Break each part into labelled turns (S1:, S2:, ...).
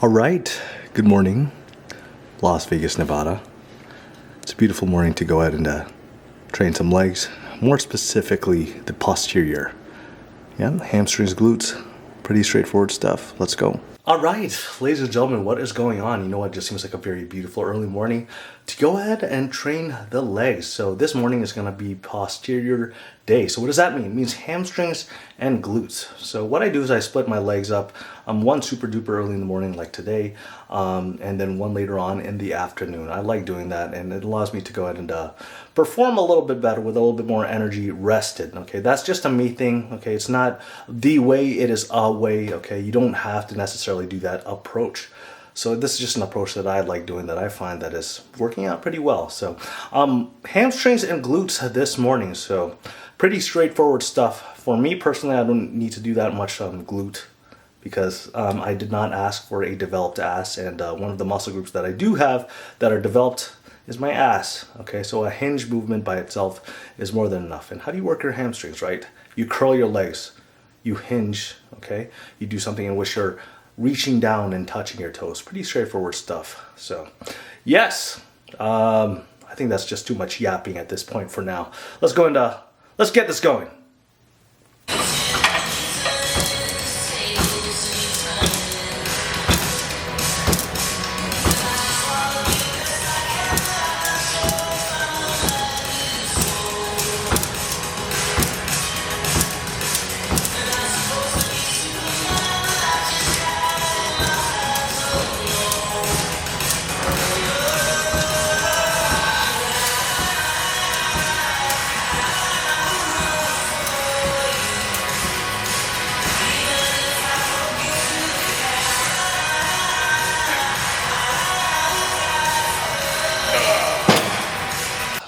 S1: All right, good morning, Las Vegas, Nevada. It's a beautiful morning to go ahead and train some legs, more specifically the posterior. Yeah, hamstrings, glutes, pretty straightforward stuff. Let's go. All right, ladies and gentlemen, what is going on? You know what, it just seems like a very beautiful early morning to go ahead and train the legs. So this morning is gonna be posterior day. So what does that mean? It means hamstrings and glutes. So what I do is I split my legs up, one super duper early in the morning like today, and then one later on in the afternoon. I like doing that, and it allows me to go ahead and perform a little bit better with a little bit more energy rested. Okay, that's just a me thing. Okay, it's not the way, it is a way. Okay, you don't have to necessarily do that approach. So this is just an approach that I like doing, that I find that is working out pretty well. So hamstrings and glutes this morning. So pretty straightforward stuff. For me personally, I don't need to do that much glute, because I did not ask for a developed ass, and one of the muscle groups that I do have that are developed is my ass. Okay, so a hinge movement by itself is more than enough. And how do you work your hamstrings, right? You curl your legs, you hinge, okay? You do something in which you're reaching down and touching your toes. Pretty straightforward stuff. So yes, I think that's just too much yapping at this point for now. Let's go and let's get this going.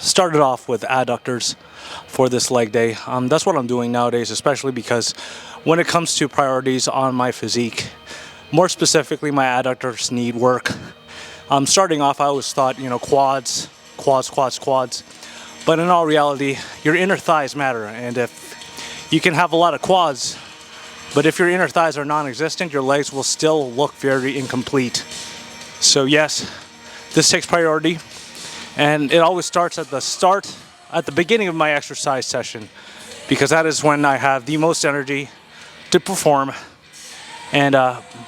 S1: Started off with adductors for this leg day. That's what I'm doing nowadays, especially because when it comes to priorities on my physique, more specifically my adductors need work. Starting off, I always thought, you know, quads. But in all reality, your inner thighs matter. And if you can have a lot of quads, but if your inner thighs are non-existent, your legs will still look very incomplete. So yes, this takes priority. And it always starts at the beginning of my exercise session, because that is when I have the most energy to perform and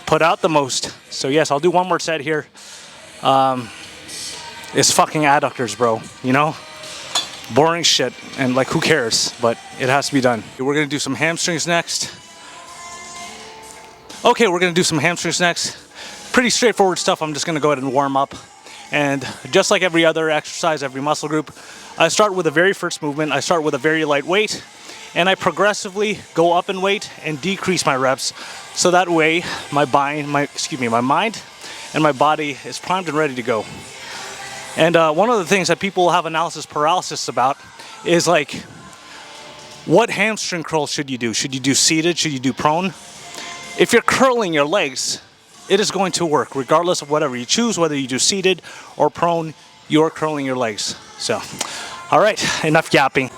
S1: put out the most. So yes, I'll do one more set here. It's fucking adductors, bro, you know? Boring shit, and like, who cares? But it has to be done. We're gonna do some hamstrings next. Okay, we're gonna do some hamstrings next. Pretty straightforward stuff. I'm just gonna go ahead and warm up. And just like every other exercise, every muscle group, I start with the very first movement. I start with a very light weight, and I progressively go up in weight and decrease my reps. So that way, my mind and my body is primed and ready to go. And one of the things that people have analysis paralysis about is like, what hamstring curl should you do? Should you do seated? Should you do prone? If you're curling your legs, it is going to work regardless of whatever you choose, whether you do seated or prone, you're curling your legs. So, all right, enough yapping.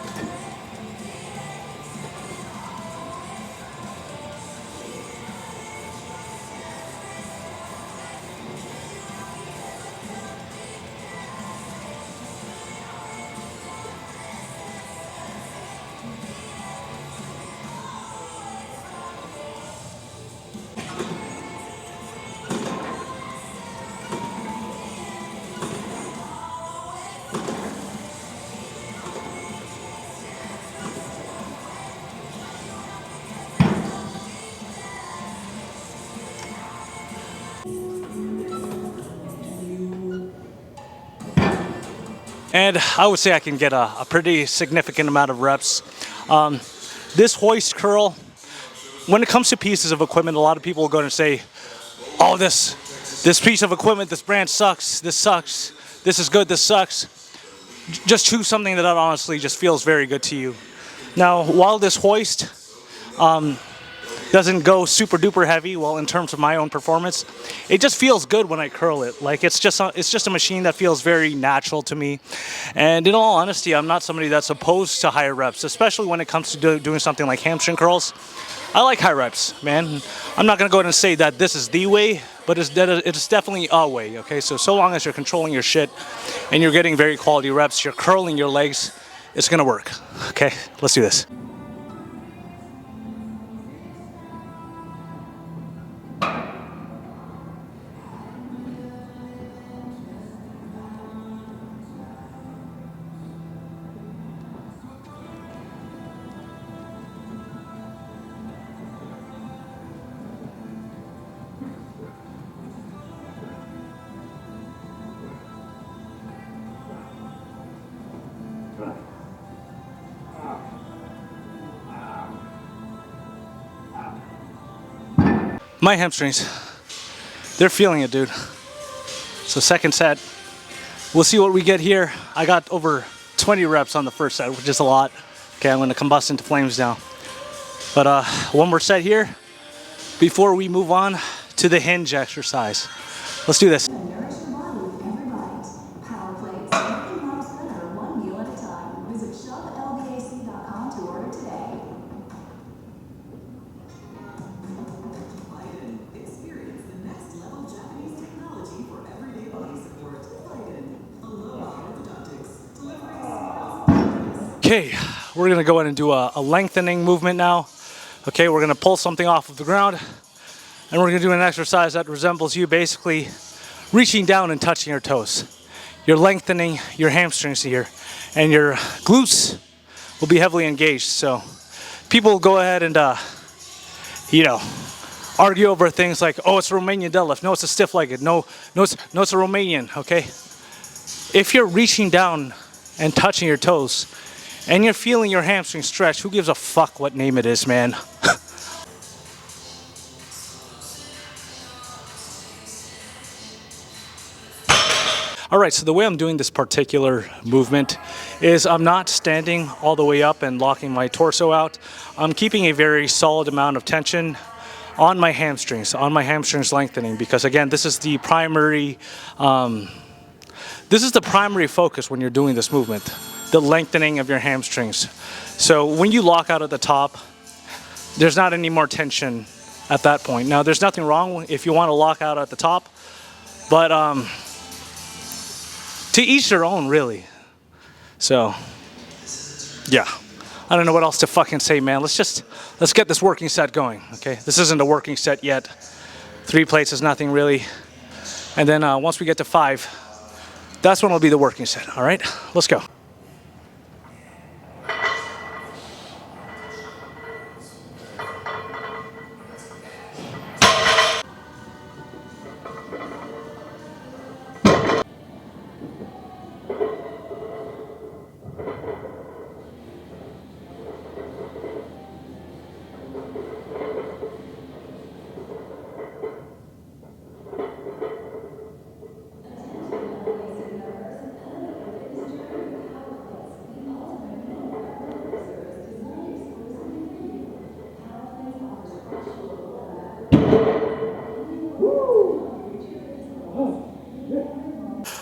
S1: And I would say I can get a pretty significant amount of reps. This hoist curl, when it comes to pieces of equipment, a lot of people will go and say, oh, this piece of equipment, this brand sucks, this is good, this sucks. Just choose something that honestly just feels very good to you. Now, while this hoist doesn't go super duper heavy, well, in terms of my own performance, it just feels good when I curl it. Like, it's just a machine that feels very natural to me. And in all honesty, I'm not somebody that's opposed to higher reps, especially when it comes to doing something like hamstring curls. I like high reps, man. I'm not gonna go ahead and say that this is the way,
S2: but it's definitely a way, okay? So long as you're controlling your shit and you're getting very quality reps, you're curling your legs, it's gonna work, okay? Let's do this. My hamstrings, they're feeling it, dude. So second set, we'll see what we get here. I got over 20 reps on the first set, which is a lot. Okay, I'm gonna combust into flames now. But one more set here before we move on to the hinge exercise. Let's do this. Okay, we're gonna go ahead and do a lengthening movement now. Okay, we're gonna pull something off of the ground and we're gonna do an exercise that resembles you basically reaching down and touching your toes. You're lengthening your hamstrings here and your glutes will be heavily engaged. So people go ahead and, argue over things like, oh, it's a Romanian deadlift. No, it's a stiff-legged. No, it's a Romanian, okay? If you're reaching down and touching your toes, and you're feeling your hamstring stretch, who gives a fuck what name it is, man? All right, so the way I'm doing this particular movement is I'm not standing all the way up and locking my torso out. I'm keeping a very solid amount of tension on my hamstrings lengthening, because again, this is the primary focus when you're doing this movement. The lengthening of your hamstrings. So when you lock out at the top, there's not any more tension at that point. Now, there's nothing wrong if you want to lock out at the top, but to each their own, really. So, yeah. I don't know what else to fucking say, man. Let's get this working set going, okay? This isn't a working set yet. 3 plates is nothing, really. And then once we get to 5, that's when it'll be the working set, all right? Let's go.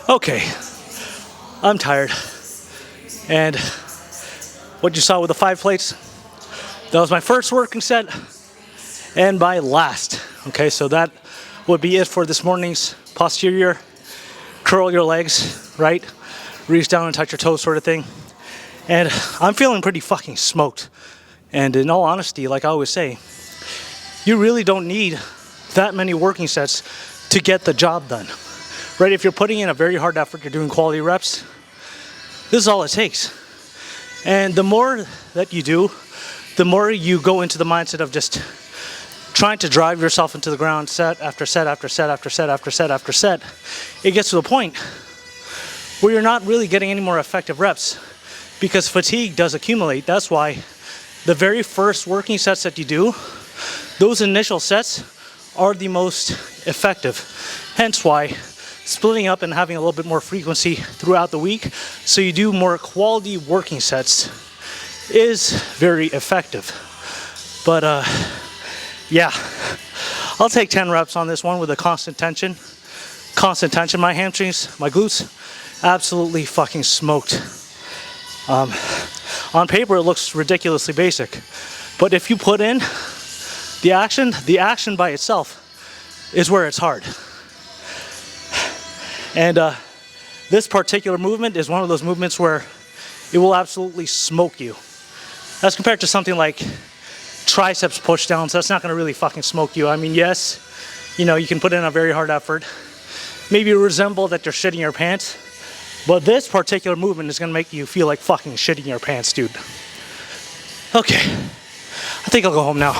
S2: Okay, I'm tired, and what you saw with the 5 plates, that was my first working set and my last. Okay, so that would be it for this morning's posterior. Curl your legs, right? Reach down and touch your toes sort of thing. And I'm feeling pretty fucking smoked. And in all honesty, like I always say, you really don't need that many working sets to get the job done. Right, if you're putting in a very hard effort, you're doing quality reps, this is all it takes. And the more that you do, the more you go into the mindset of just trying to drive yourself into the ground set after set after set after set after set after set, it gets to the point where you're not really getting any more effective reps because fatigue does accumulate. That's why the very first working sets that you do, those initial sets are the most effective. Hence why splitting up and having a little bit more frequency throughout the week so you do more quality working sets is very effective. But yeah, I'll take 10 reps on this one with a constant tension. My hamstrings, my glutes, absolutely fucking smoked. On paper it looks ridiculously basic, but if you put in the action by itself is where it's hard. And this particular movement is one of those movements where it will absolutely smoke you. As compared to something like triceps push downs, that's not gonna really fucking smoke you. I mean, yes, you know, you can put in a very hard effort. Maybe resemble that you're shitting your pants, but this particular movement is gonna make you feel like fucking shitting your pants, dude. Okay, I think I'll go home now.